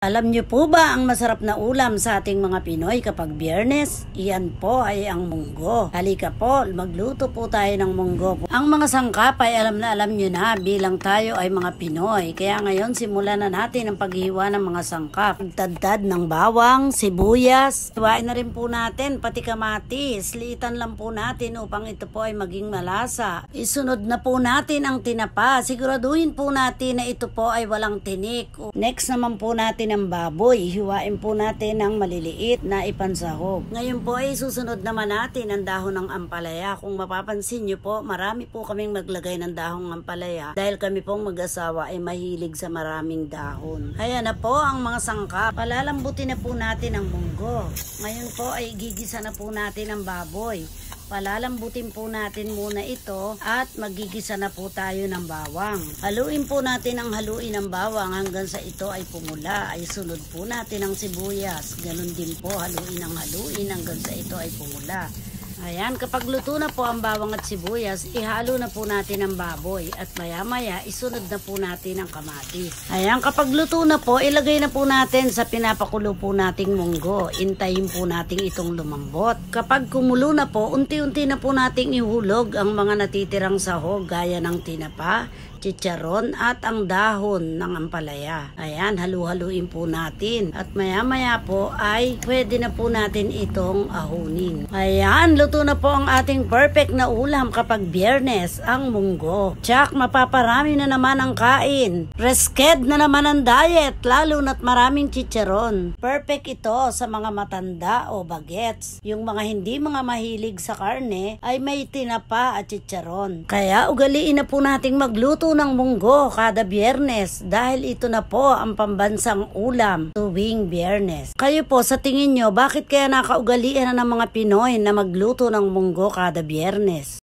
Alam niyo po ba ang masarap na ulam sa ating mga Pinoy kapag Biyernes? Iyan po ay ang munggo. Halika po, magluto po tayo ng munggo. Ang mga sangkap ay alam niyo na bilang tayo ay mga Pinoy. Kaya ngayon simulan na natin ang paghiwa ng mga sangkap. Pagtadtad ng bawang, sibuyas. Hiwain na rin po natin pati kamatis. Liitan lang po natin upang ito po ay maging malasa. Isunod na po natin ang tinapa. Siguraduhin po natin na ito po ay walang tinik. Next naman po natin ang baboy. Hiwain po natin ng maliliit na ipansahog. Ngayon po ay susunod naman natin ang dahon ng ampalaya. Kung mapapansin nyo po, marami po kaming maglagay ng dahong ampalaya dahil kami pong mag-asawa ay mahilig sa maraming dahon. Ayan na po ang mga sangkap. Palalambutin na po natin ang munggo. Ngayon po ay gigisa na po natin ang baboy. Palalambutin po natin muna ito at magigisa na po tayo ng bawang. Haluin po natin ang haluin ng bawang hanggang sa ito ay pumula. Ay sunod po natin ang sibuyas. Ganun din po haluin ang haluin hanggang sa ito ay pumula. Ayan, kapag luto na po ang bawang at sibuyas, ihalo na po natin ang baboy at maya-maya isunod na po natin ang kamatis. Ayan, kapag luto na po, ilagay na po natin sa pinapakulo po nating munggo. Intayin po natin itong lumambot. Kapag kumulo na po, unti-unti na po nating ihulog ang mga natitirang sahog gaya ng tinapa, chicharon at ang dahon ng ampalaya. Ayan, halu-haluin po natin. At maya-maya po ay pwede na po natin itong ahunin. Ayan, luto na po ang ating perfect na ulam kapag Biyernes, ang munggo. Tsak, mapaparami na naman ang kain. Resked na naman ang diet, lalo na't maraming chicharon. Perfect ito sa mga matanda o bagets. Yung mga hindi mga mahilig sa karne ay may tinapa at chicharon. Kaya ugaliin na po nating magluto ng munggo kada Biyernes dahil ito na po ang pambansang ulam tuwing Biyernes. Kayo po sa tingin nyo, bakit kaya nakaugalian na ng mga Pinoy na magluto ng munggo kada Biyernes?